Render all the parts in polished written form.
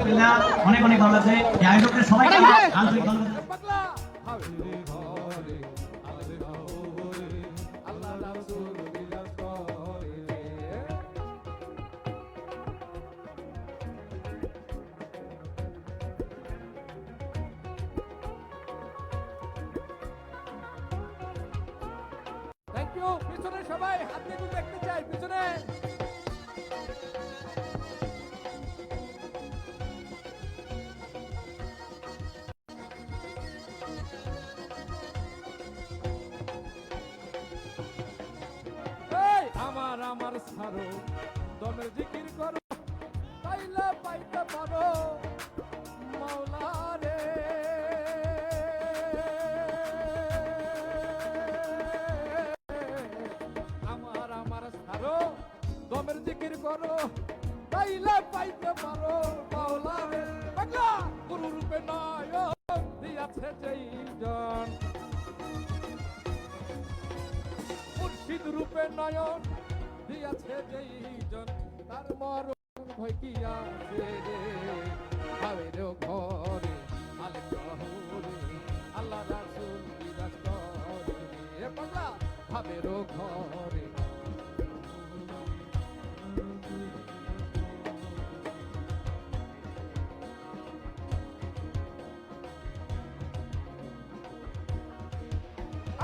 আলহামদুলিল্লাহ অনেক অনেক ভালো আছে। এই আয়োজকদের সবাইকে আন্তরিক ধন্যবাদ। Thank you. পিছনে সবাই হাত দিয়ে একটু দেখতে চাই, পিছনে। এই আমার আমার সারো দমের জিকির করো, তাইলে পাইতে পারো মাওলা রে। আমার আমার সারো দমের জিকির করো, তাইলে পাইতে পারো মাওলা রে। বাংলা গুরু রূপে নায়ক দিয়াছে যেই জন, মুর্শিদ রূপে নয়ন দিয়াছে যেই জন, তার মরণ ভয় কি আছে রে। ভাবের ঘরে আলেম শহরে আল্লাহ রাসূল বিরাজ করে রে। বাংলা ভাবের ঘরে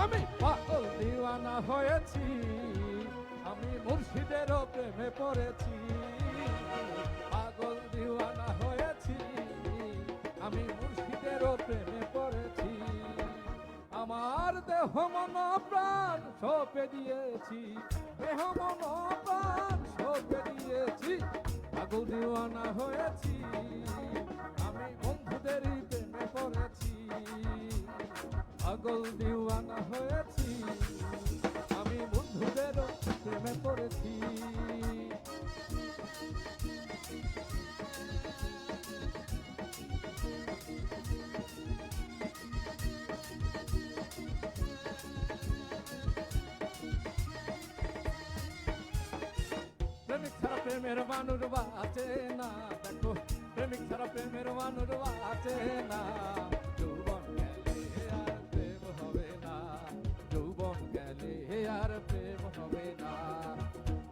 আমি পাগল দিওয়ানা হয়েছি, আমি মুর্শিদেরও প্রেমে পড়েছি। পাগল দিওয়ানা হয়েছি, আমি মুর্শিদেরও প্রেমে পড়েছি। আমার দেহ মন প্রাণ সঁপে দিয়েছি, দেহ মন প্রাণ সঁপে দিয়েছি। পাগল দিওয়ানা হয়েছি, আমি বন্ধুদেরই প্রেমে পড়েছি। পাগল দিওয়ানা হয়েছি, আমি বন্ধুদেরও প্রেমে পড়েছি। প্রেমিক ছাড়া প্রেমের মানুষ বাঁচে না, দেখো প্রেমিক ছাড়া প্রেমের মানুষ বাঁচে না। যৌবন গেলে আর প্রেম হবে না, যৌবন গেলে আর প্রেম হবে না।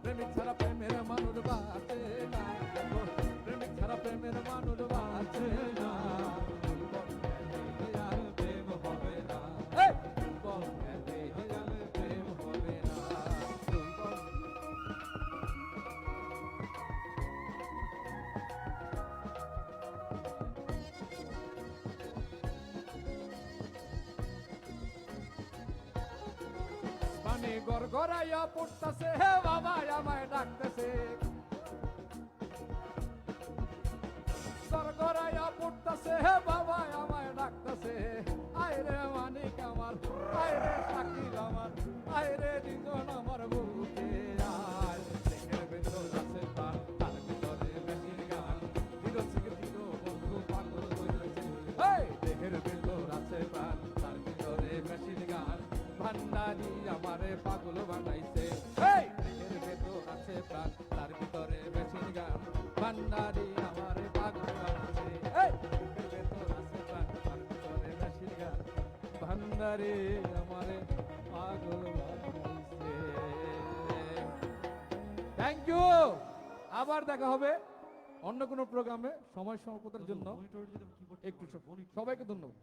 প্রেমিক ছাড়া প্রেমের মানুষ বাঁচে না, দেখো প্রেমিক ছাড়া প্রেমের মানুষ বাঁচে না। যৌবন গেলে আর প্রেম হবে না, যৌবন গেলে আর প্রেম হবে না। যৌবন পানি গড়গড়াইয়া পড়তাছে, হে বাবা আমায় ডাকতেছে। গড়গড়াইয়া পড়তাছে, হে বাবা আমায় ডাকতেছে। আইরে মানিক আমার, আইরে শাকিল আমার, আইরে দুজন আমার বুকে আয়। দেহের ভেতর আছে প্রাণ, তার ভিতরে মেশিন গান। ধীরো থেকে ধীরো বন্ধু পাগল হইতেছে। এই দেহের ভেতর আছে প্রাণ, তার ভিতরে মেশিন গান। ভান্ডারি আমারে পাগল বানাইছে। এই দেহের ভেতর আছে প্রাণ, তার ভিতরে মেশিন গান। ভান্ডারি আমারে পাগল বানাইছে। এই দেহের ভেতর আছে প্রাণ, তার ভিতরে মেশিন গান। ভান্ডারি আমারে পাগল বানাইছে। Thank you. আবার দেখা হবে অন্য কোনো প্রোগ্রামে। সময় স্বল্পতার জন্য একটু সবাইকে ধন্যবাদ।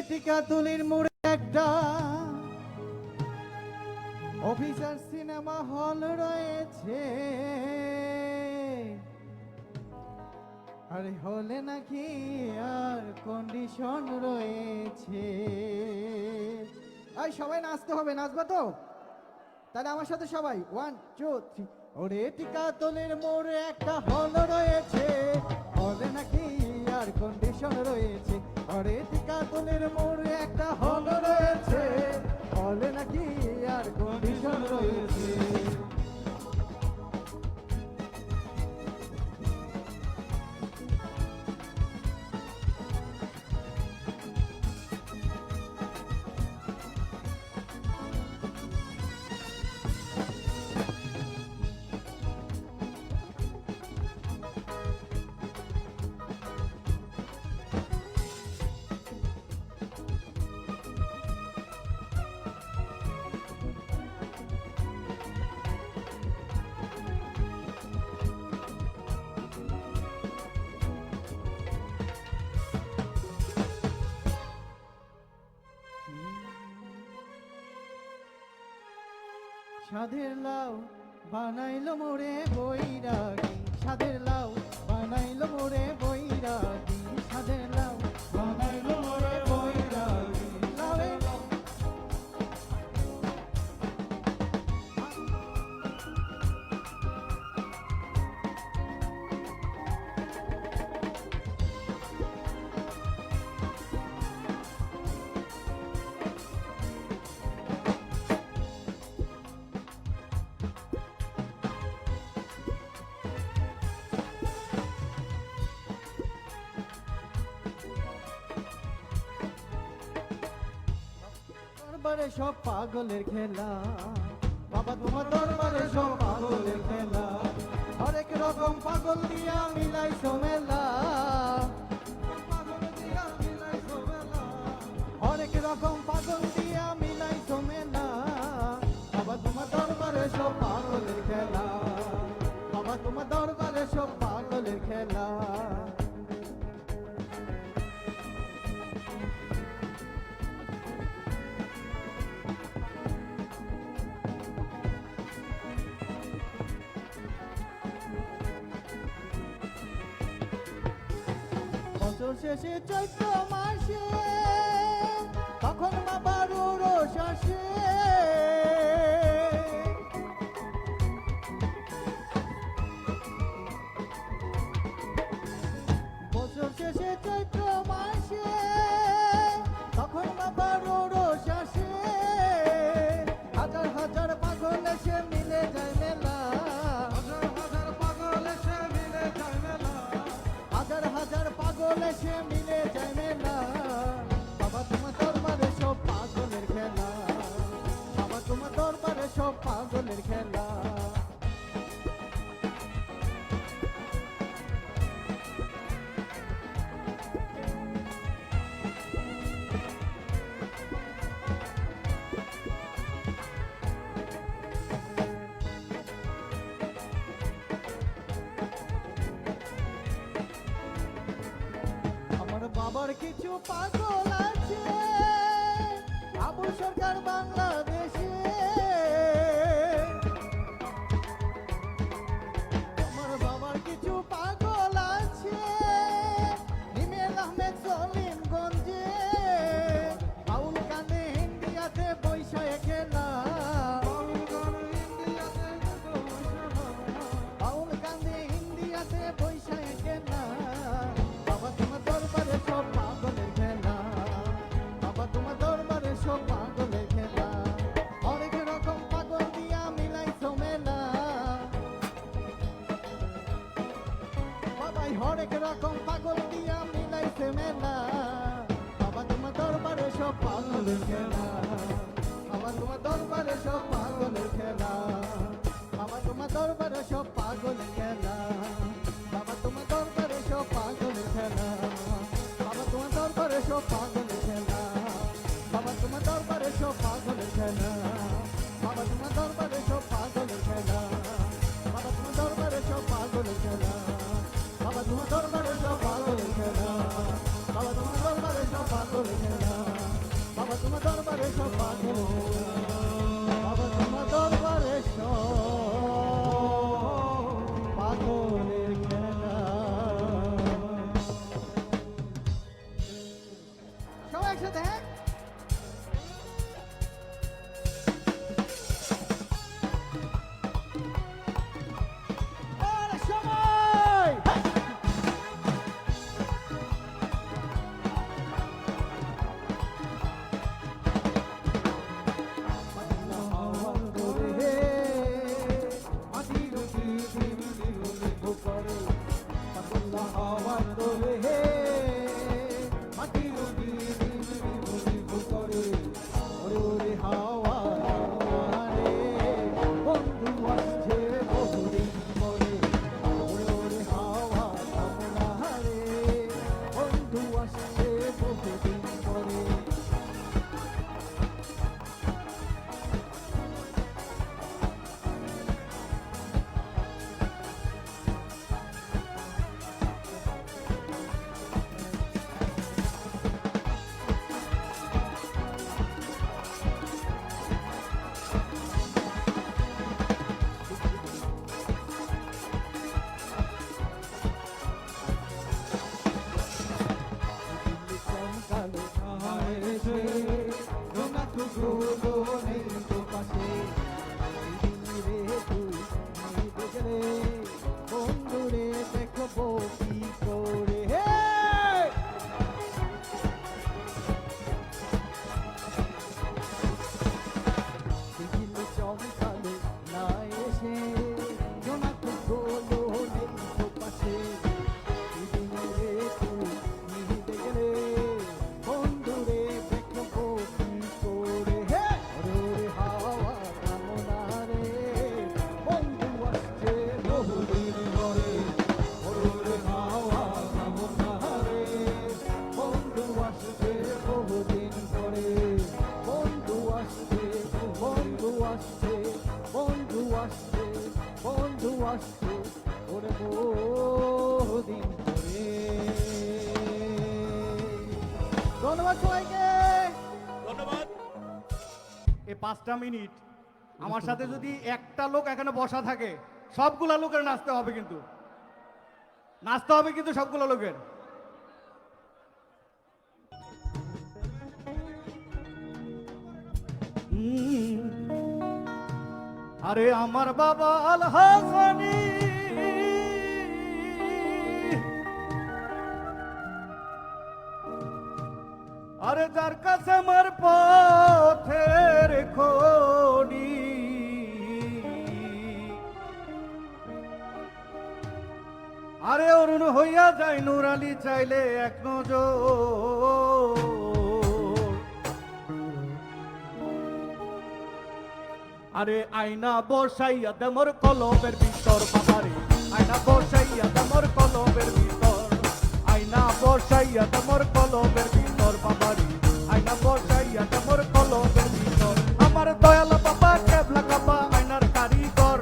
টিকাতুলির মোড়ে একটা অফিসার সিনেমা হল রয়েছে, আরে হলে নাকি আর কন্ডিশন রয়েছে। এই সবাই নাচতে হবে, নাচবা তো? তাহলে আমার সাথে সবাই 1 2 3। ওরে টিকাতুলির মোড়ে একটা হল রয়েছে, হলে নাকি আর কন্ডিশন রয়েছে। ওরে টিকাতুলির মোড়ে একটা হল রয়েছে, হলে নাকি আর কন্ডিশন রয়েছে। সাধের লাউ বানাইলো মোরে বৈরাগী, সাধের লাউ বানাইলো মোরে বৈরাগী, সাধের লাউ বানাইলো মোরে বৈরাগী। লাউয়ে দরবারে সব পাগলের খেলা, বাবা তোমার দরবারে সব পাগলের খেলা, হরেক রকম পাগল দিয়া মিলাইছো মেলা, হরেক রকম পাগল দিয়া মিলাইছো মেলা, বাবা তোমার দরবারে সব পাগলের খেলা, বাবা তোমার দরবারে সব পাগলের খেলা। বছর শেষে চৈত্র মাসে তখন বাবার রোষ আসে, বছর শেষে চৈত্র মাসে তখন বাবার রোষ আসে, হাজার হাজার পাগল এসে মিলে যায় মেলা, হাজার পাগল এসে মিলে যায় মেলা, হাজার হাজার পাগল এসে মিলে যায় মেলা, বাবা তোমার দরবারে সব পাগলের খেলা, বাবা তোমার দরবারে সব পাগলের খেলা। আমার বাবার কিছু পাগল আছে, আবুল সরকার বাংলাদেশে, আমার বাবার কিছু পাগল আছে, হিমেল আহমেদ সলিমগঞ্জে, বাউল গানে ইন্ডিয়াতে বৈশাখ খেলা, বাউল গানে ইন্ডিয়াতে বৈশাখ খেলা, বাবা তোমার দরবারে সব পাগলের খেলা, বাবা তোমার দরবারে সব পাগলের খেলা, অনেক রকম পাগল দিয়া মিলাইছো মেলা, বাবাই হরেক রকম পাগল দিয়া মিলাইছে মেলা, বাবা তোমার দরবারে সব পাগলের খেলা, বাবা তোমার দরবারে সব পাগলের খেলা, বাবা তোমার দরবারে সব পাগলের খেলা, বাবা তোমার দরবারে সব পাগলের খেলা, বাবা তোমার দরবারে সব পাগলের খেলা, বাবা তোমার দরবারে সব পাগলের খেলা, বাবা তোমার দরবারে সব পাগলের খেলা, বাবা তোমার দরবারে সব পাগলের খেলা, বাবা তোমার দরবারে সব পাগলের খেলা, বাবা তোমার দরবারে সব পাগলের খেলা, বাবা তোমার দরবারে সব পাগলের খেলা, বাবা তোমার দরবারে সব পাগলের খেলা। সবাই একসাথে হ্যাঁ আর সবাই টুকরো নেই তো পাশে রে তুই নিতে গেলে বন্ধুরে দেখবো কি করে বিকেল চমকালো না এসে জোনা টুকরো নেই তো পাশে রে তুই নিতে গেলে বন্ধুরে দেখবো কি করে ওরে হাওয়া কামনা রে বন্ধু আসছে বহুদিন পরে ওরে হাওয়া কামনা রে বন্ধু আসছে বহুদিন পরে বন্ধু আসছে বন্ধু আসছে বন্ধু আসছে বন্ধু আসছে ওরে বহুদিন পরে ধন্যবাদ সবাইকে ধন্যবাদ। এই 5টা মিনিট আমার সাথে যদি একটা লোক এখানে বসা থাকে সবগুলা লোকের নাচতে হবে, কিন্তু নাচতে হবে কিন্তু সবগুলো লোকের। আরে আমার বাবা আল হাসানি আরে যার কাছে আমার পথের খনি আরে অরুণ হইয়া যায় নুরালি চাইলে এক নজর আরে আয়না বসাইয়া দেমর কলবের ভিতর বাবারে আয়না বসাইয়া দেমর কলবের ভিতর আয়না বসাইয়া দেমর কলবের ভিতর বাবারে আয়না বসাইয়া দেমর কলবের ভিতর আমার দয়াল বাবা কেবলা কাবা আয়নার কারিগর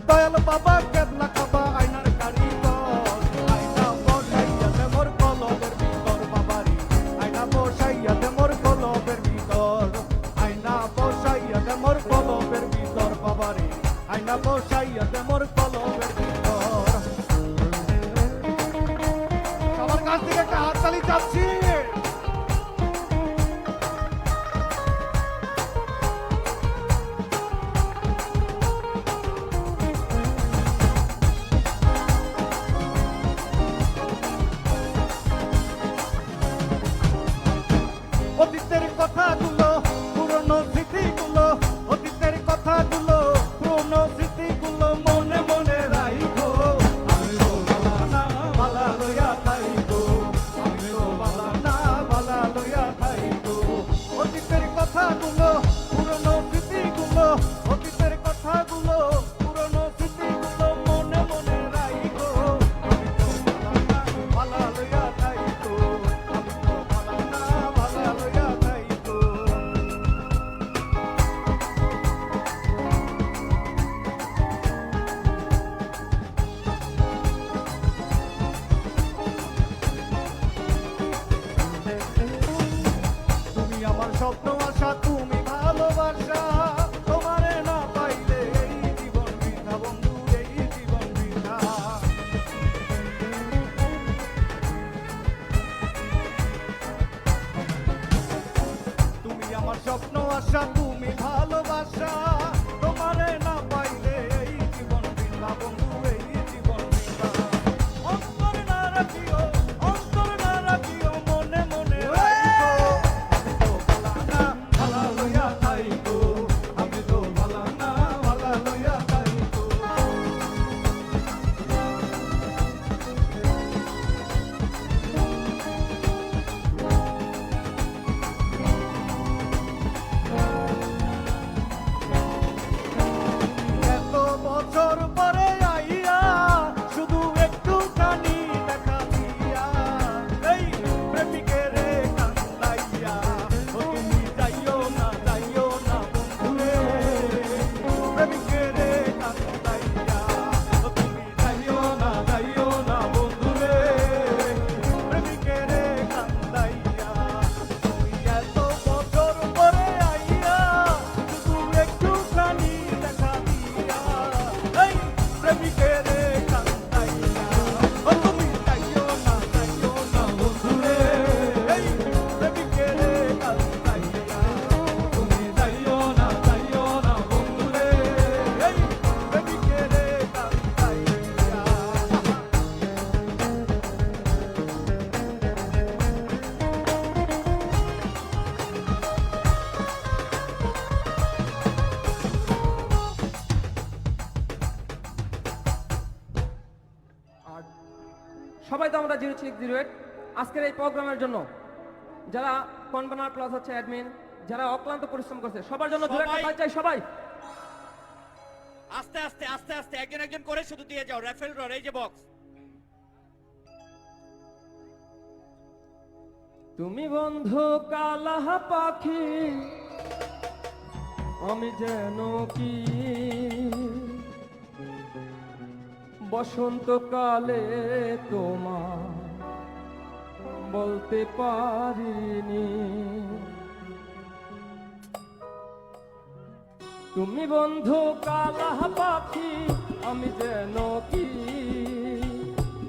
দয়াল বাবা কেবলা কাবা আয়নার কারিগর আয়না বসাইয়া দেমর কলবের ভিতর বাবারে আয়না বসাইয়া দেমর কলবের ভিতর আয়না বসাইয়া দেমর কলবের ভিতর বাবারে আয়না বসাইয়া দেমর কলবের ভিতর সবার কাছ থেকে একটা হাততালি চাচ্ছি। অতীতের কথাগুলো পুরনো স্মৃতিগুলো অতীতের কথাগুলো পুরনো স্মৃতিগুলো মনে মনে রাইখো আমি তো বালা না বালা লইয়া থাইকো আমি তো বালা না বালা লইয়া থাইকো অতীতের কথাগুলো পুরনো স্মৃতিগুলো অতীতের কথাগুলো পুরনো স্মৃতিগুলো মনে মনে রাইখো আমি তো বালা না বালা লইয়া থাইকো আমি তো বালা না বালা লইয়া থাইকো তুমি আমার স্বপ্ন আশা তুমি ভালোবাসা তোমারে না পাইলে এই জীবন বৃথা বন্ধু এই জীবন বৃথা তুমি আমার স্বপ্ন আশা তুমি ভালোবাসা তোমারে না পাইলে এই জীবন বৃথা বন্ধু এই জীবন বৃথা অন্তর না রাখিও মনে মনে রাখিও আমি তো ভালা না ভালা লইয়া থাইকো আমি তো ভালা না ভালা লইয়া থাইকো এত বছর পরে সবাই তো আমরা 0608 আজকের এই প্রোগ্রামের জন্য যারা কনভেনার প্লাস হচ্ছে অ্যাডমিন যারা অক্লান্ত পরিশ্রম করছে সবার জন্য দু একটা তালি চাই সবাই। আস্তে আস্তে আস্তে আস্তে একজন একজন করে শুধু দিয়ে যাও। রাফেল রর এই যে বক্স। তুমি বন্ধু কালা পাখি আমি যেন কি বসন্তকালে তোমার বলতে পারিনি। তুমি বন্ধু কালা পাখি আমি যেন কি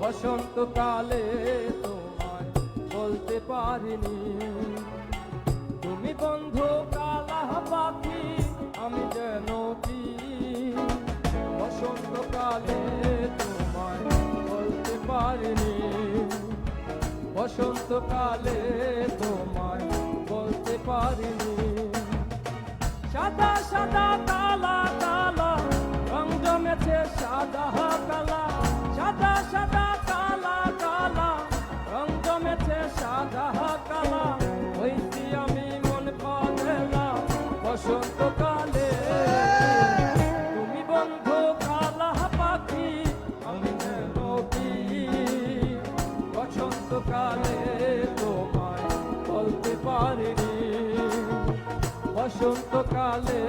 বসন্তকালে তোমায় বলতে পারিনি। তুমি বন্ধু কালা পাখি আমি যেন কি বসন্তকালে তোমায় বলতে পারিনি। বসন্তকালে তোমায় বলতে পারিনি। সাদা সাদা কালা কালা রং জমেছে সাদা কালা। সাদা সাদা কালা কালা রং জমেছে সাদা কালা। হইছি আমি মন পাগলা বসন্তকালে। তুমি বন্ধু কালা পাখি আমি যেন কি বসন্তকালে তোমায় বলতে পারিনি। বসন্তকালে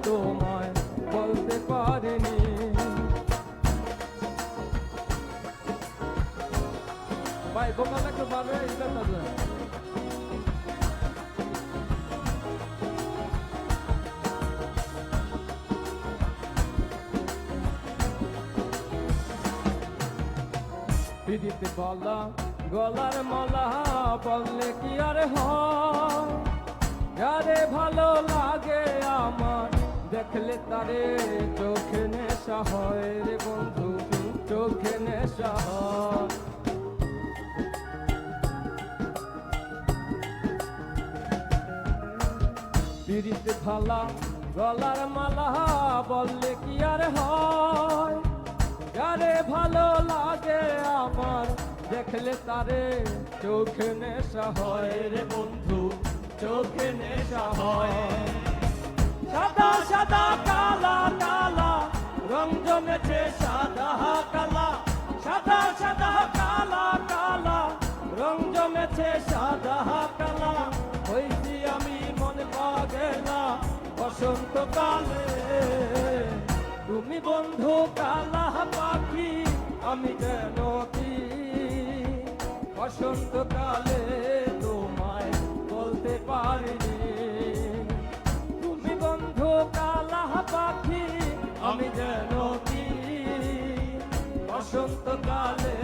তোমায় বলতে পারিনি। ভাই বোকাল একটু বাড়বে এটা থাকলে পিড়িতে বলা গলার মালা বললে কি আর হয়। যারে ভালো লাগে আমার দেখলে তারে চোখে নেশা হয় রে বন্ধু চোখে নেশা হয়। পিড়িতে থালা গলার মালা বললে কি আর হয়। যারে ভালো লাগে আমার দেখলে তারে চোখে নেশা হয় রে বন্ধু চোখে নেশা হয়। সাদা সাদা কালা কালা রং জমেছে সাদা কালা। সাদা সাদা কালা কালা রং জমেছে সাদা কালা। হইছি আমি মন পাগলা বসন্তকালে। তুমি বন্ধু কালা পাখি আমি যেন কি বসন্তকালে তোমায় বলতে পারিনি। তুমি বন্ধু কালা পাখি আমি যেন কি বসন্তকালে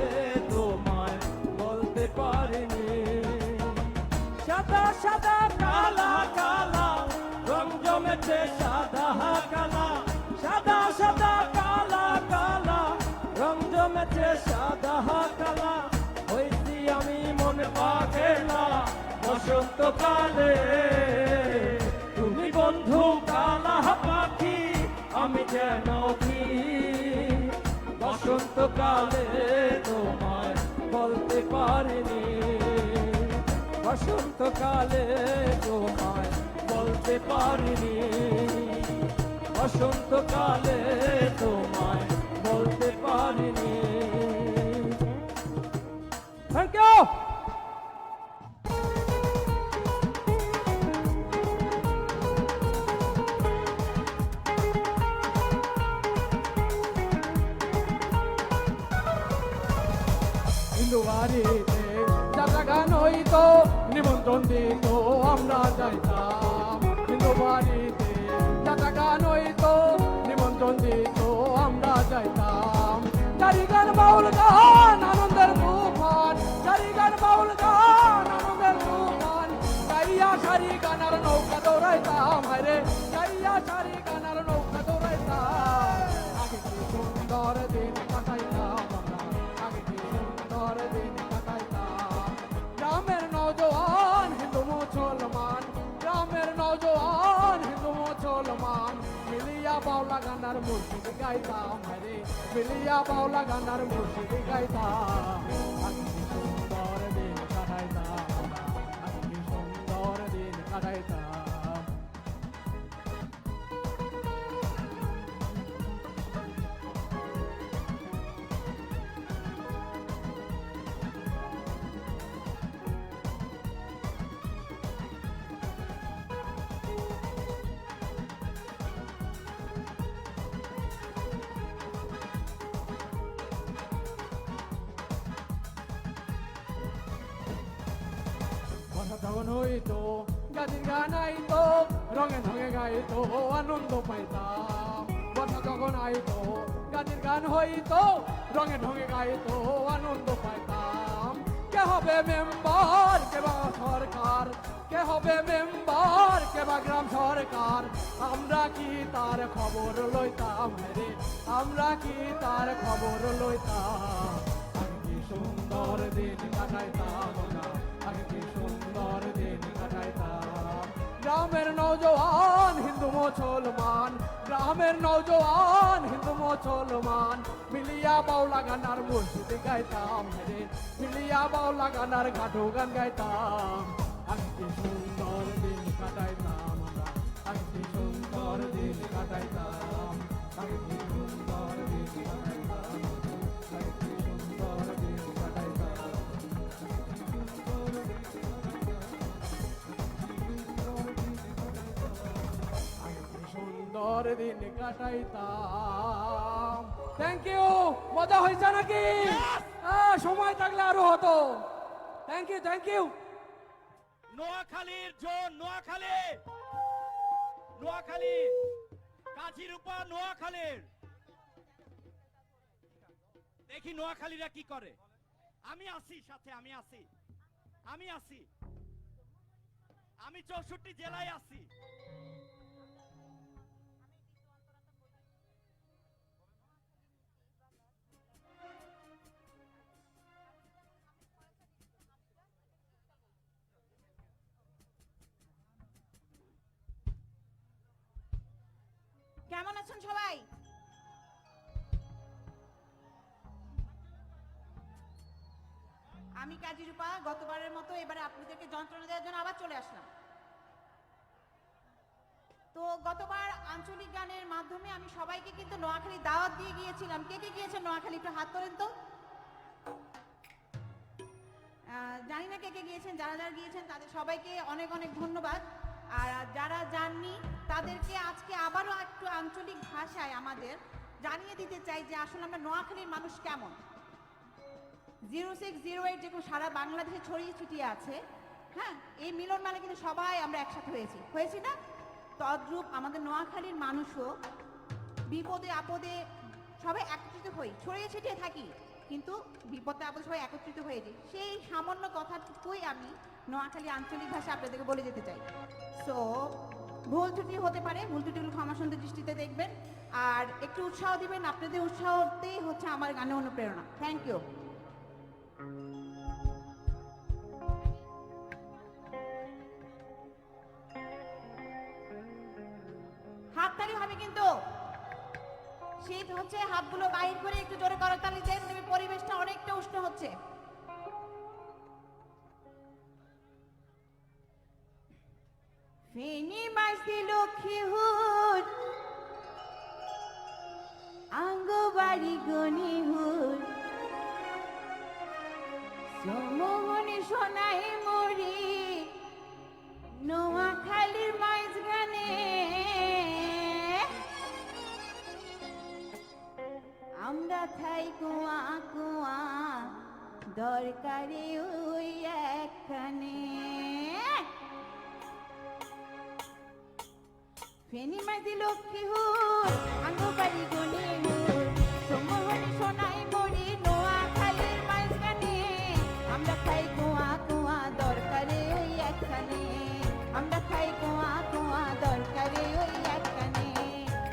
তোমায় বলতে পারিনি। সাদা সাদা কালা কালা রং জমেছে সাদা কালা। সাদা সাদা কালা কালা রং জমেছে সাদা কালা। হইছি আমি মন পাগলা বসন্তকালে। তুমি বন্ধু কালা পাখি আমি যেন কি বসন্তকালে তোমায় বলতে পারিনি। বসন্তকালে তোমায় বলতে পারিনি। বসন্তকালে তোমায় বলতে পারিনি। Thank you. হিন্দু বাড়িতে যাত্রা গান হইতো নিমন্ত্রণ দিত আমরা যাইতাম। হিন্দু বাড়িতে যাত্রা গান হইতো নিমন্ত্রণ দিত আমরা যাইতাম। চারি গান বাউল গান আনন্দের তুফান। চারি গান বাউল গান আনন্দের তুফান। গাইয়া সারি গানার নৌকা দৌড়াইতাম। হায়রে গাইয়া সারি গানার নৌকা দৌড়াইতাম। আগে কি সুন্দর দিন কাটাইতাম আমরা। আগে কি সুন্দর দিন কাটাইতাম। গ্রামের নওজোয়ান হিন্দু মুসলমান। গ্রামের নওজোয়ান হিন্দু মুসলমান মিলিয়া বাউলা গানার মুর্শিদ গাইতাম রে মিলিয়া বাউলা গানার মুর্শিদ গাইতাম আর কি সুন্দর দিন কাটাইতাম আর কি সুন্দর দিন কাটাইতাম বর্ষা যখন হইতো গাছের গান আইতো রঙে রঙে গাইতো আনন্দ পাইতাম বর্ষা যখন আইতো গাছের গান হইতো রঙে ঢঙে গাইতো আনন্দ পাইতাম কে হবে মেম্বার কে বা সরকার কে হবে মেম্বার কে বা গ্রাম সরকার আমরা কি তার খবর লইতাম রে আমরা কি তার খবর লইতাম আগে কি সুন্দর দিন কাটাইতাম না আগে কি সুন্দর দিন কাটাইতাম গ্রামের নওজওয়ান হিন্দু মুসলমান গ্রামের নওজওয়ান হিন্দু মুসলমান মিলিয়া বাউলা গানার মুর্শিদ গাইতাম রে মিলিয়া বাউলা গানার গাঠো গান গাইতাম আগে কি সুন্দর দিন কাটাইতাম আমরা আগে কি সুন্দর দিন কাটাইতাম আগে কি সুন্দর দিন কাটাইতাম আগে কি সুন্দর দিন কাটাইতাম সুন্দর দিন কাটাইতাম থ্যাংক ইউ মজা হয়েছে নাকি সময় থাকলে আরো হতো থ্যাংক ইউ নোয়াখালীর জোন নোয়াখালী নোয়াখালী কাজীরূপা নোয়াখালীর দেখি নোয়াখালীরা কি করে আমি আছি সাথে আমি আছি আমি 64 জেলায় আছি কেমন আছেন সবাই? আমি কাজী রূপা গতবারের মতো এবারে আপনাদেরকে যন্ত্রণা দেওয়ার জন্য আবার চলে আসলাম। তো গতবার আঞ্চলিক গানের মাধ্যমে আমি সবাইকে কিন্তু নোয়াখালী দাওয়াত দিয়ে গিয়েছিলাম। কে কে গিয়েছেন নোয়াখালী একটু হাত তোলেন তো। জানি না কে কে গিয়েছেন, যারা যারা গিয়েছেন তাদের সবাইকে অনেক অনেক ধন্যবাদ। আর যারা যাননি তাদেরকে আজকে আবারও একটু আঞ্চলিক ভাষায় আমাদের জানিয়ে দিতে চাই যে আসলে আমরা নোয়াখালীর মানুষ কেমন। 0608 যেগুলো সারা বাংলাদেশে ছড়িয়ে ছিটিয়ে আছে, হ্যাঁ, এই মিলন মেলা কিন্তু সবাই আমরা একসাথে হয়েছি না? তদ্রূপ আমাদের নোয়াখালীর মানুষও বিপদে আপদে সবাই একত্রিত হই, ছড়িয়ে ছিটিয়ে থাকি, কিন্তু বিপদে আপদে সবাই একত্রিত হয়ে যাই। সেই সামান্য কথাটুকুই আমি নোয়াখালী আঞ্চলিক ভাষা আপনাদেরকে বলে যেতে চাই। সো ভুল ত্রুটি হতে পারে, ভুল ত্রুটিগুলো ক্ষমা সুন্দর দৃষ্টিতে দেখবেন আর একটু উৎসাহ দিবেন। আপনাদের উৎসাহতেই হচ্ছে আমার গানের অনুপ্রেরণা। Thank you. হাততালি হবে কিন্তু, শীত হচ্ছে, হাতগুলো বাইর করে একটু জোরে করতালি দেন, দেবে পরিবেশটা অনেকটা উষ্ণ হচ্ছে। ফেনী মাঝি লক্ষ্মী হুর আঙ্গবাড়ি গনি হুর সমোহনী সোনাই মরি নোয়াখালীর মাইজ গানে আমরা থাই কুয়া কুয়া দরকারি ওই একখানে। ফেনী মাঝি লক্ষ্মী হুর আঙ্গবাড়ি গনি হুর সমোহনী সোনাই মরি নোয়াখালীর মাইজ গানে আমরা খাই কুয়া কুয়া দরকারি ওই একখানে, আমরা খাই কুয়া কুয়া দরকারি ওই একখানে।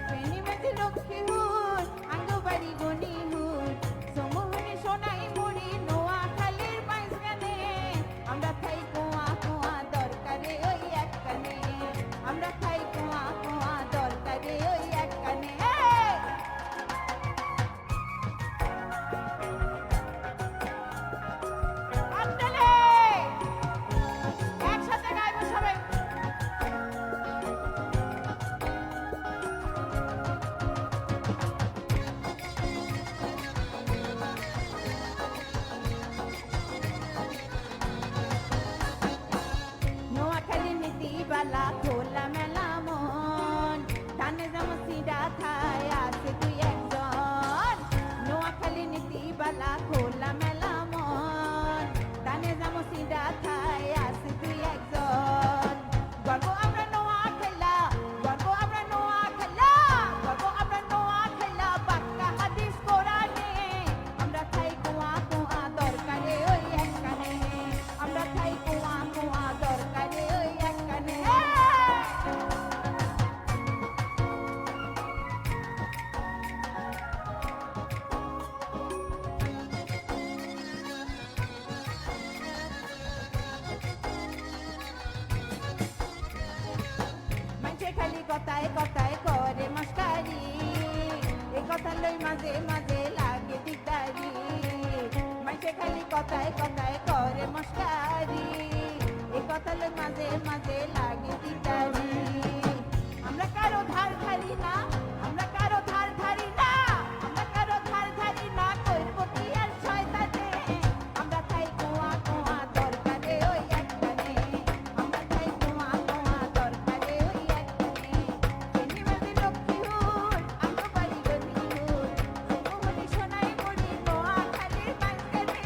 ফেনী মাঝি লক্ষ্মী হুর আঙ্গবাড়ি গনি হুর সমোহনী সোনাই মরি নোয়াখালীর মাইজ গানে আমরা খাই কুয়া কুয়া দরকারি ওই একখানে, আমরা খাই কুয়া কুয়া দরকারি ওই একখানে। খালি কথায় কথায় করে মস্কারি এই কথা লই মাঝে মাঝে লাগে দিকদারি মাইসে খালি কথায় কথায় করে মস্কারি এই কথা লই মাঝে মাঝে লাগে দিকদারি আমরা কারো ধার ধারি না আমরা কারো ধার ধারি না আমরা কারো ধার ধারি না করব কি আর শয়তানে আমরা খাই কোয়া কোয়া দরকারে ওই একটানে আমরা খাই কোয়া কোয়া দরকারে ওই একটানে চিনি মাঝে লক্ষ্মী হুর আমরা বাড়ি গলি হুর মোহনি সোনাই মনি কোয়া খালি বাঁচকানে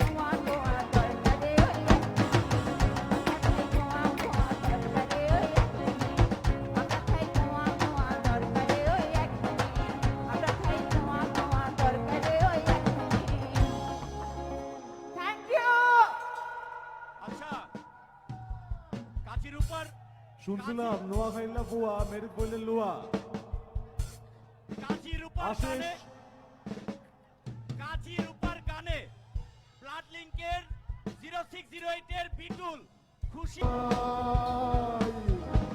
কোয়া কোয়া দরকারে ওই একটানে কোয়া কোয়া দরকারে ওই একটানে আমরা খাই কোয়া কোয়া দরকারে ওই একটানে আমরা খাই কোয়া কোয়া দরকারে ওই একটানে থ্যাংক ইউ আচ্ছা কাজীর উপর শুনছিলাম নোয়াখাইলা বুয়া মেরে বলে লুয়া কাজীর উপর আশিস। গানে কাজীর উপর গানে ব্লাড লিংকের 0608 এর বিটুল খুশি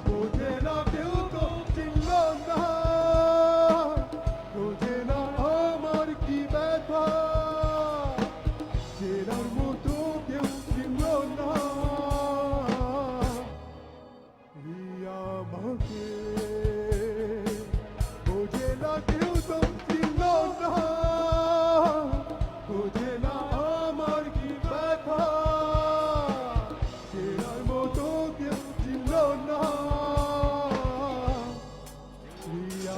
তোঝে না কেউ তো চিনল না তোঝে না আমার কি ব্যথা চেনার মতো কেউ চিনল না আমাকে তোঝে না কেউ তো চিনল না তোঝে না আমার কি ব্যথা চেনার মতো কেউ চিনল না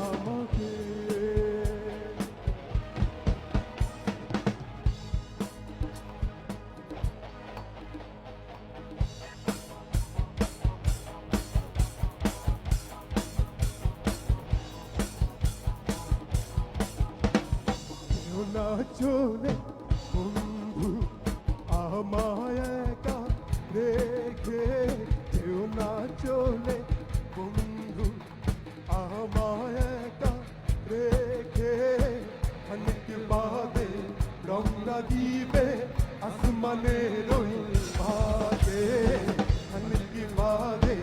আমাকে কেউ না চলে বন্ধু আমায় একা রেখে কেউ না চলে বন্ধু আমায় একা রেখে অনেক বাদে রঙা দিবে আসমানের ওই বাদে অনেক বাদে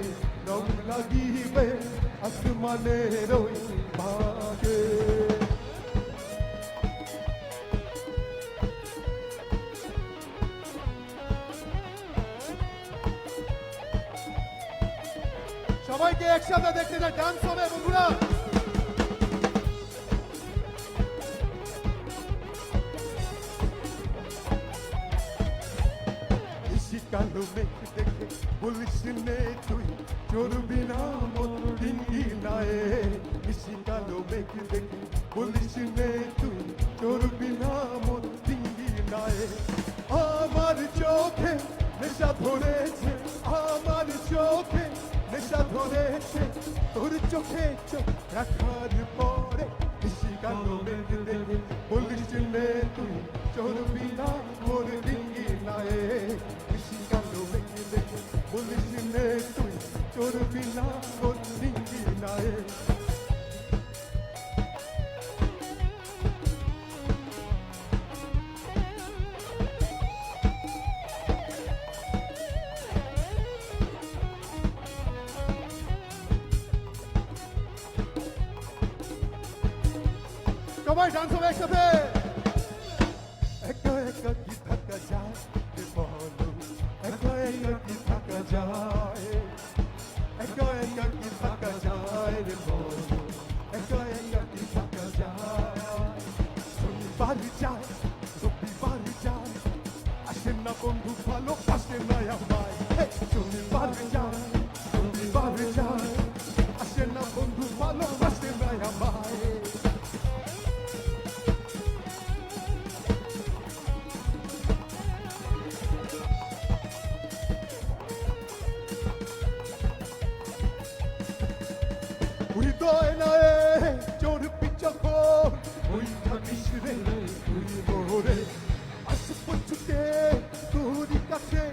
রং লাগিবে আসমানের ওই বাদে সবাইকে একসাথে দেখতে চাই ডান্স হবে বন্ধুরা কালো মেঘ দেখে বলিস নে তুই চড়বি না মন ডিঙ্গি নায়ে নিশি কালো মেঘ দেখে বলিস নে তুই চড়বি না মন ডিঙ্গি নায়ে আমার চোখে নেশা ধরেছে আমার চোখে নেশা ধরেছে তোর চোখে চোখ রাখার পরে নিশি কালো মেঘ দেখে বলিস নে তুই চড়বি না মন ডিঙ্গি নায়ে নিশি কালো মেঘ দেখে বলিস নে তুই চড়বি না মন ডিঙ্গি নায়ে সবাই ডান্স হবে একসাথে একা একা কি থাকা যায় রে বলো একা একা কি থাকা যায় একা একা কি থাকা যায় রে বলো একা একা কি থাকা যায় শনিবার যায় রবিবার যায় আসে না বন্ধু ভালো আসে না আমায় শনিবার যায় রবিবার যায় আসে না বন্ধু ভালো আসে না আমায় হৃদয় নয় চোর পিছকর ওই থাকিস রে তুই মোরে আসব ছুটে তোর কাছে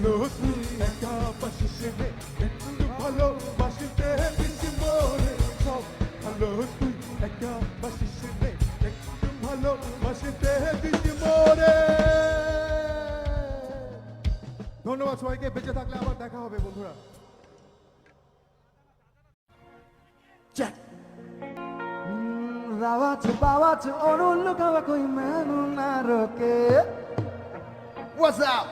ভালো তুই একা বাসিস রে একটু ভালো বাসিতে দিছি মোরে সব ভালো তুই একা বাসিস রে একটু ভালো বাসিতে দিছি মোরে। ধন্যবাদ সবাইকে, বেঁচে থাকলে আবার দেখা হবে বন্ধুরা। Rawat bawat orul lukawa koi manu na roke. What's up?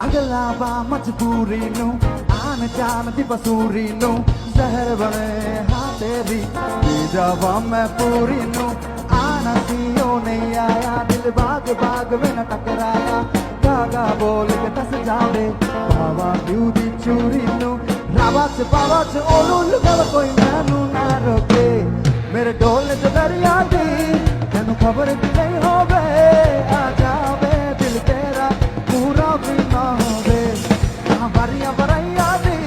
अगलावा मजबूरी नू आन जान दी बसूरी नू जहर बने हाँ तेरी जावा मैं पूरी नू आना सीओ नहीं आया दिल बाग बाग में न टकराया गागा बोल के दस जावे बाबा क्यों दी चूरी नू रावा से ओलू लुकावा कोई मैनू ना रोके मेरे ढोल च दरिया दी तेनू खबर भी नहीं होवे आ जावे दिल तेरा पूरा भी ना होवे बारियां बराइया दी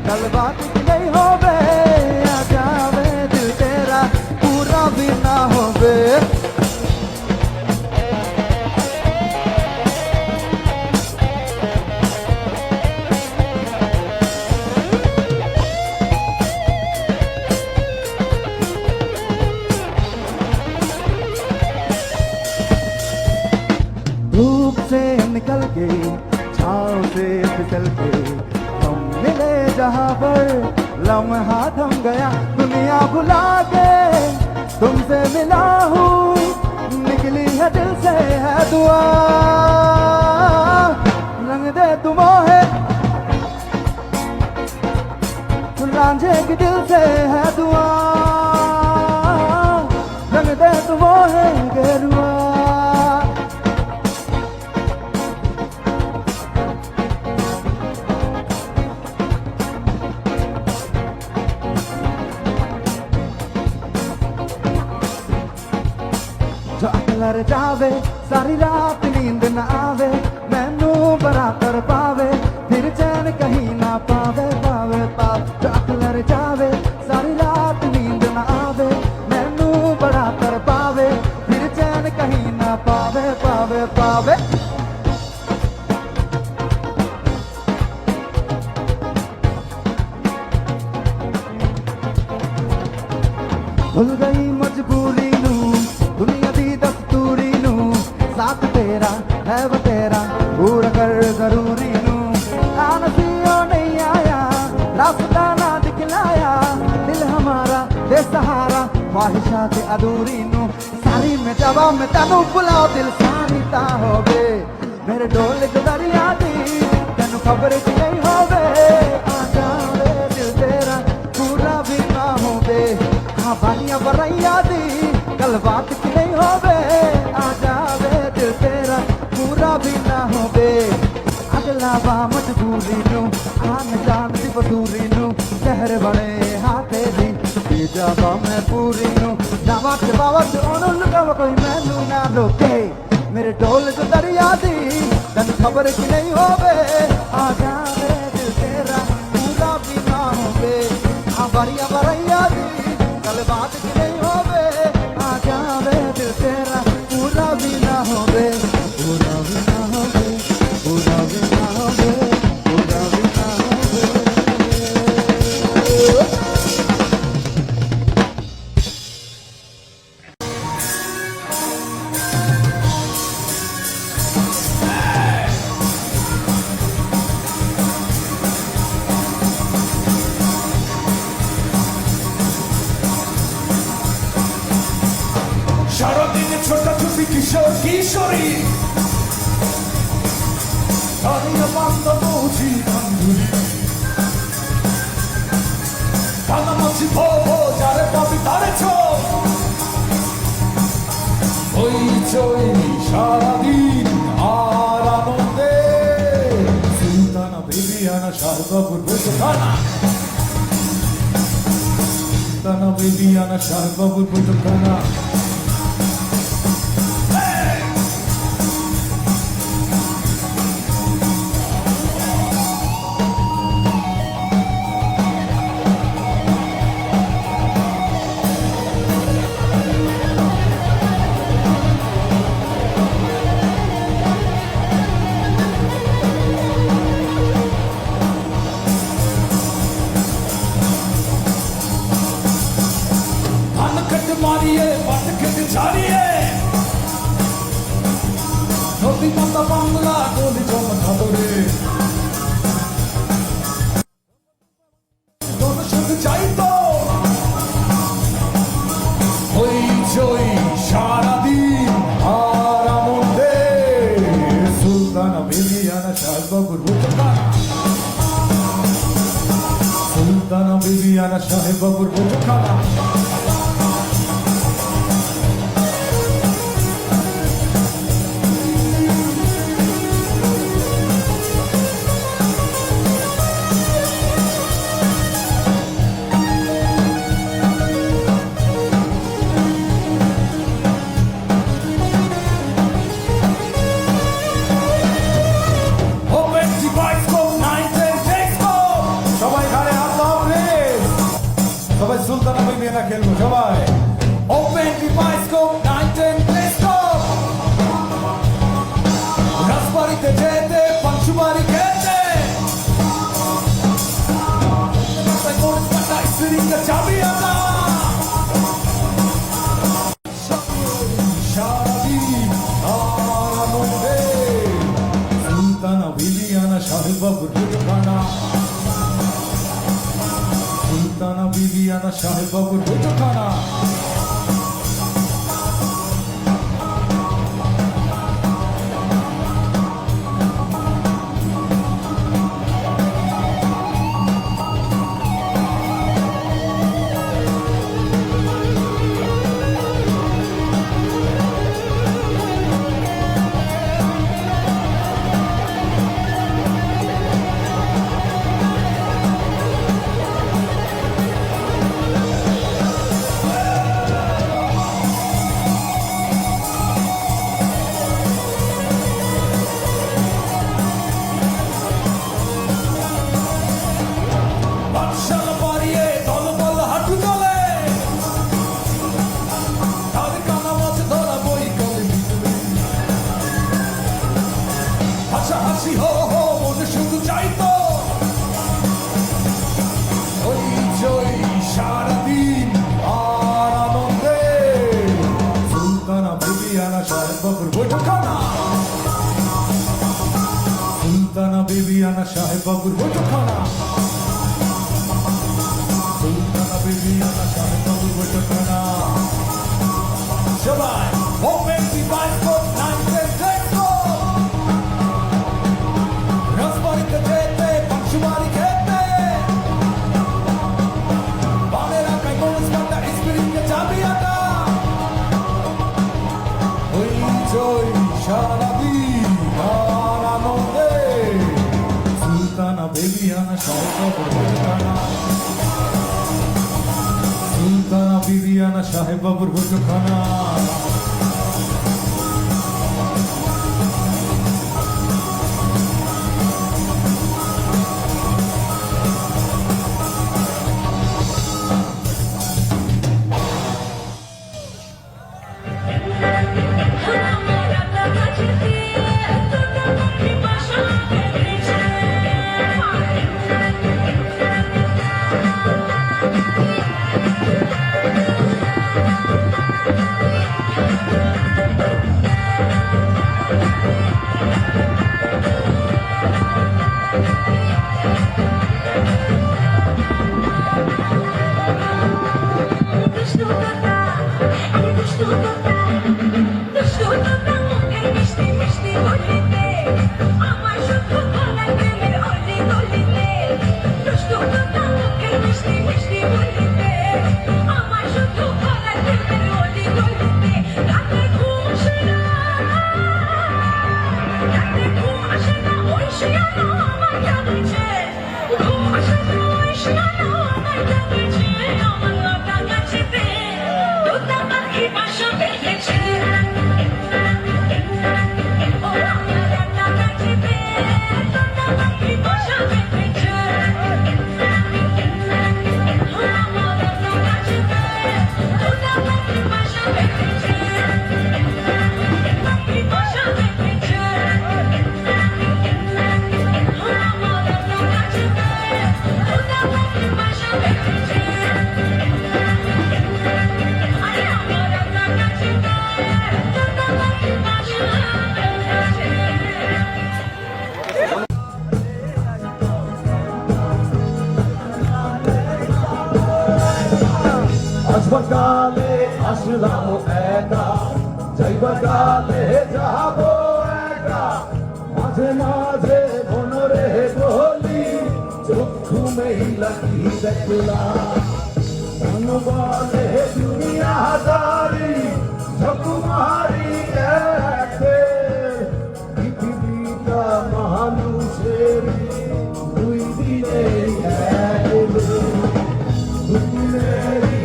गल बात की नहीं होवे आ जावे दिल तेरा पूरा भी ना होवे। धूप से निकल के छाँव से फिसल के हम मिले जहाँ पर लम्हा थम गया दुनिया भुला के तुमसे मिला हूँ निकली है दिल से है दुआ रंग दे तुम है रांझे की दिल से है दुआ रंग दे तुम है गेरुआ। जो अकलर जावे सारी रात नींद न आवे मैनू बड़ा कर पावे फिर चैन कहीं ना पावे पावे पावे जो अकलर जावे सारी रात नींद न आवे मैनू बड़ा कर पावे फिर चैन कहीं ना पावे पावे पावे। भूल गई मजबूरी नू दुनिया दी दस्तूरी नू साथ तेरा है वो तेरा पूरा कर जरूरी नू आनसियो नहीं आया रास्ता ना दिखलाया दिल हमारा बेसहारा ख्वाहिशात अधूरी नू सारी में जवाब में तनु बुलाओ दिल सारी ता होवे मेरे ढोल जो दरिया दी तेनु खबर की नहीं होवे आ जावे दिल तेरा पूरा भी ना होवे हाँ बानियां बराइया दी कल बात की नहीं होवे आ जावे दिल तेरा पूरा भी ना होवे अगला बा मजबूरी नू आन जान दी बसूरी नू शहर बने हाँ तेरी जावा मैं पूरी नू दावत बावत ओनू लुकावा कोई मैनू ना रोके मेरे ढोल जो दरिया दी तन खबर की नहीं होवे आ जावे दिल तेरा पूरा भी ना होवे हाँ बारियां बराइया दी कल बात की नहीं होवे आ जावे दिल तेरा पूरा भी ना होवे पूरा भी ना होवे पूरा भी ना होवे पूरा भी ना होवे। সারাদিন ছোটাছুটি কিশোর কিশোরী দাঁড়িয়ে বান্ধব বৌঝি কান্দুলি কানামাছি ভো যারে পাবি তারে চোখ ওই চই সারাদিন আর আনন্দে সুলতানা বিবিয়ানা বাবুর বৈঠকখানা সুলতানা বিবিয়ানা সাহেব বাবুর বৈঠকখানা মারিয়ে পাট খেতে ছাড়িয়ে নদী মাতা বাংলা গলি জমা ধরে জনসংখ্যা চাইতো ওই জয় সারাদিন আর আনন্দে সুলতানা বিবিয়ানা সাহেব বাবুর বৈঠকখানা সুলতানা বিবিয়ানা সাহেব বাবুর বৈঠকখানা সবাই সুলতানা বিবিয়ানা খেলবো সবাই ওপেন ডিভাইসকোপ 910 প্লেস্কোপ রাজবাড়িতে যেতে পাঁচুবাড়ি খেতে চাবিয়ানা সারাদিন আর আনন্দে সুলতানা বিবিয়ানা সাহেব বাবুর বৈঠকখানা সুলতানা বিবিয়ানা সাহেব বাবুর বৈঠকখানা হাসি হো হো মনে শুধু চাইতো ওই জয় সারাদিন আর আনন্দে সুলতানা বিবিয়ানা সাহেব বাবুর বৈঠকখানা সুলতানা বিবিয়ানা সাহেব বাবুর বৈঠকখানা সুলতানা বিবিয়ানা সাহেব বাবুর বৈঠকখানা সবাই ওপেন ডিভাইসকোপ 910 রাজবাড়িতে যেতে পাঁচুবাড়ি খেতে বানের আঁকায় গণস্পাতা স্পিরিটকে চাবিয়াটা ওই জয় সারাদিন আর আনন্দে সুলতানা বিবিয়ানা সাহেব বাবুর বৈঠকখানা সুলতানা বিবিয়ানা সাহেব বাবুর বৈঠকখানা Oh আসবার কালে আসলাম একা, যাইবার কালে যাবো একা। মাঝে মাঝে মনরে বলি, চক্ষু মেলা কি দেখলাম। মন বলে দুনিয়াদারি, ঝকুমারি একে। পৃথিবীটা মানুষের দুই দিনে এক দিন। দুই দিনেরই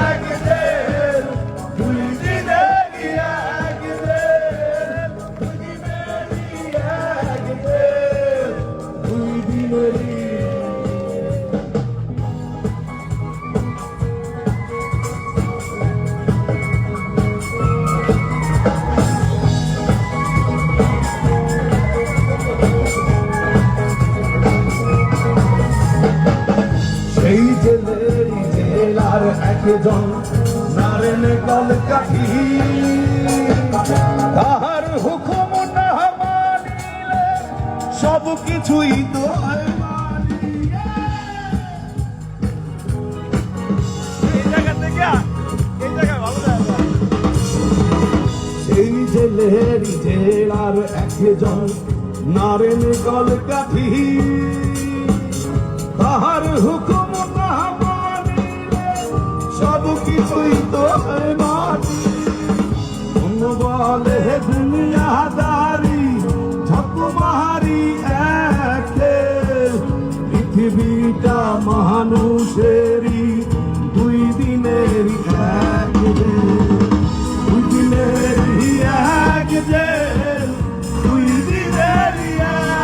এক দিন, দুই দিনেরই এক দিন, দুই দিনেরই এক দিন, দুই দিনেরই। সেই জেলেরই জেলার একজন নারেন কলকাঠি, তাহার হুকুম না মানিলে সব কিছুই তো হয় মানিয়ে। এই জায়গা থেকে এই জায়গায় ভালো জায়গা। সেই জেলেরই জেলার একজন নারেন কলকাঠি, তাহার হুকুম না মানিলে সব কিছুই তো হয় মানি। অন্য বলে দুনিয়াদারি, ঝকমারি একে। পৃথিবীটা মানুষেরই দুই দিনেরই এক দিন। দুই দিনেরই এক দিন, দুই দিনেরই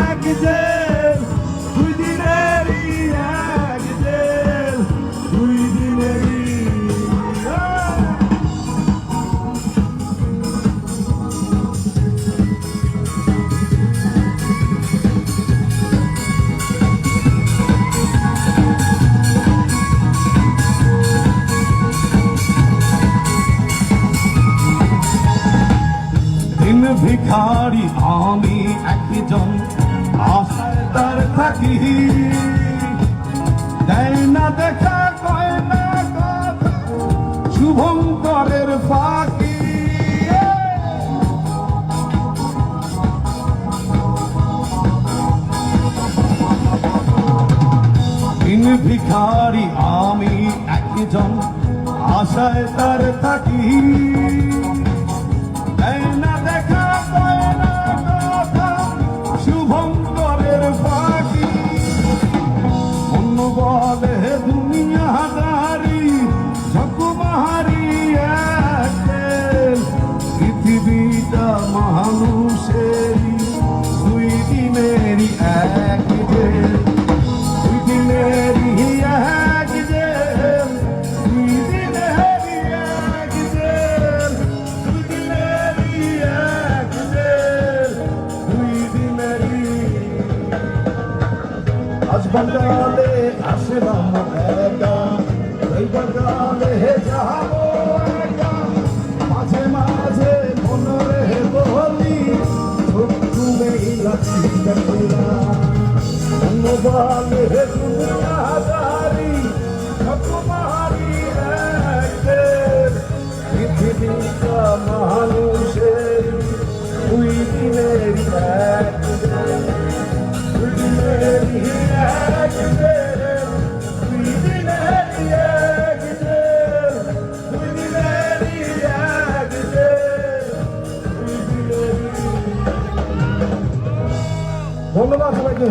এক দিন, দুই দিনেরই এক দিন, দুই দিনেরই দিন ভিখারি আমি একজন, আশায় তার থাকি। দেয় না দেখা, কয় না কথা, শুভঙ্করের ফাঁকি। দিন ভিখারি আমি একজন, আশায় তার থাকি। দেয় না দেখা, কয় না কথা, শুভঙ্করের ফাঁকি। অন্য বলে দুনিয়াদারি, ঝকমারি একে। পৃথিবীটা মানুষেরই দুই দিনেরই এক দিন। দুই দিনেরই এক দিন, দুই দিনেরই এক দিন, দুই দিনেরই এক দিন, দুই দিনেরই। আসবার কালে আসলাম একা, যাইবার কালে যাবো একা। মাঝে মাঝে মনরে বলি, চক্ষু মেলা কি দেখলাম। অন্য বলে দুনিয়াদারি, ঝকমারি একে। পৃথিবীটা মানুষের দুই দিনের এক দিন। দুই দিনেরই এক দিন, দুই দিনেরই এক দিন, দুই দিনেরই এক দিন, দুই দিনেরই। ধন্যবাদ সবাইকে।